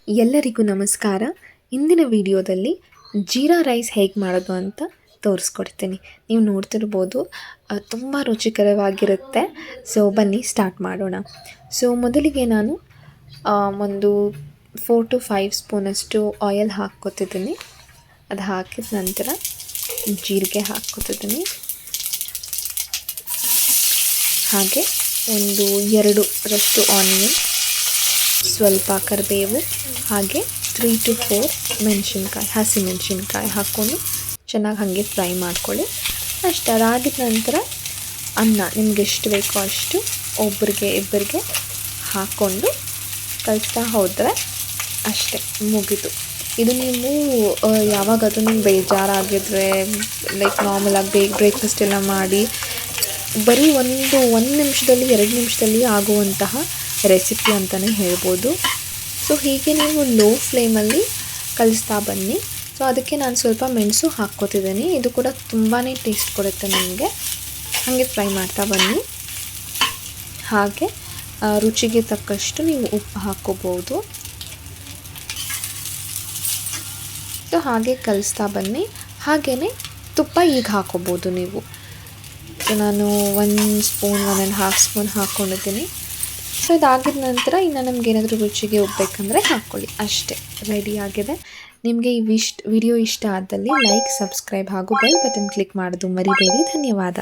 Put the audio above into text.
ಎಲ್ಲರಿಗೂ ನಮಸ್ಕಾರ. ಇಂದಿನ ವಿಡಿಯೋದಲ್ಲಿ ಜೀರಾ ರೈಸ್ ಹೇಗೆ ಮಾಡೋದು ಅಂತ ತೋರಿಸ್ಕೊಡ್ತೀನಿ. ನೀವು ನೋಡ್ತಿರ್ಬೋದು, ತುಂಬ ರುಚಿಕರವಾಗಿರುತ್ತೆ. ಸೊ ಬನ್ನಿ ಸ್ಟಾರ್ಟ್ ಮಾಡೋಣ. ಸೊ ಮೊದಲಿಗೆ ನಾನು ಒಂದು 4 to 5 ಸ್ಪೂನಷ್ಟು ಆಯಿಲ್ ಹಾಕ್ಕೊತಿದ್ದೀನಿ. ಅದು ಹಾಕಿದ ನಂತರ ಜೀರಿಗೆ ಹಾಕ್ಕೊತಿದ್ದೀನಿ. ಹಾಗೆ ಒಂದು 2 ಆನಿಯನ್, ಸ್ವಲ್ಪ ಕರಿಬೇವು, ಹಾಗೆ 3 to 4 ಮೆಣಸಿನ್ಕಾಯಿ, ಹಸಿಮೆಣಸಿನ್ಕಾಯಿ ಹಾಕ್ಕೊಂಡು ಚೆನ್ನಾಗಿ ಹಾಗೆ ಫ್ರೈ ಮಾಡ್ಕೊಳ್ಳಿ. ಅಷ್ಟು ಅದಾಗಿದ ನಂತರ ಅನ್ನ ನಿಮ್ಗೆ ಎಷ್ಟು ಬೇಕೋ ಅಷ್ಟು ಒಬ್ಬರಿಗೆ ಇಬ್ಬರಿಗೆ ಹಾಕ್ಕೊಂಡು ಕಲಿಸ್ತಾ ಹೋದರೆ ಅಷ್ಟೇ, ಮುಗೀತು. ಇದು ನೀವು ಯಾವಾಗಾದರೂ ನಿಮ್ಗೆ ಬೇಜಾರಾಗಿದ್ದರೆ, ಲೈಕ್ ನಾರ್ಮಲಾಗಿ ಬ್ರೇಕ್ಫಾಸ್ಟ್ ಎಲ್ಲ ಮಾಡಿ ಬರೀ ಒಂದು ನಿಮಿಷದಲ್ಲಿ 2 ನಿಮಿಷದಲ್ಲಿ ಆಗುವಂತಹ ರೆಸಿಪಿ ಅಂತಲೇ ಹೇಳ್ಬೋದು. ಸೊ ಹೀಗೆ ನೀವು ಲೋ ಫ್ಲೇಮಲ್ಲಿ ಕಲಿಸ್ತಾ ಬನ್ನಿ. ಸೊ ಅದಕ್ಕೆ ನಾನು ಸ್ವಲ್ಪ ಮೆಣಸು ಹಾಕ್ಕೋತಿದ್ದೀನಿ. ಇದು ಕೂಡ ತುಂಬಾ ಟೇಸ್ಟ್ ಕೊಡುತ್ತೆ ನಿಮಗೆ. ಹಾಗೆ ಫ್ರೈ ಮಾಡ್ತಾ ಬನ್ನಿ. ಹಾಗೆ ರುಚಿಗೆ ತಕ್ಕಷ್ಟು ನೀವು ಉಪ್ಪು ಹಾಕ್ಕೋಬೋದು. ಸೊ ಹಾಗೆ ಕಲಿಸ್ತಾ ಬನ್ನಿ. ಹಾಗೆಯೇ ತುಪ್ಪ ಈಗ ಹಾಕ್ಕೋಬೋದು ನೀವು. ಸೊ ನಾನು 1 ಸ್ಪೂನ್ 1.5 ಸ್ಪೂನ್ ಹಾಕ್ಕೊಂಡಿದ್ದೀನಿ. ಸೊ ಇದಾಗಿದ ನಂತರ ಇನ್ನು ನಮ್ಗೆ ಏನಾದರೂ ರುಚಿಗೆ ಉಪ್ಪಬೇಕಂದ್ರೆ ಹಾಕ್ಕೊಳ್ಳಿ, ಅಷ್ಟೇ, ರೆಡಿಯಾಗಿದೆ. ನಿಮಗೆ ಈ ವಿಡಿಯೋ ಇಷ್ಟ ಆದಲ್ಲಿ ಲೈಕ್, ಸಬ್ಸ್ಕ್ರೈಬ್ ಹಾಗೂ ಬೆಲ್ ಬಟನ್ ಕ್ಲಿಕ್ ಮಾಡೋದು ಮರಿಬೇಡಿ. ಧನ್ಯವಾದ.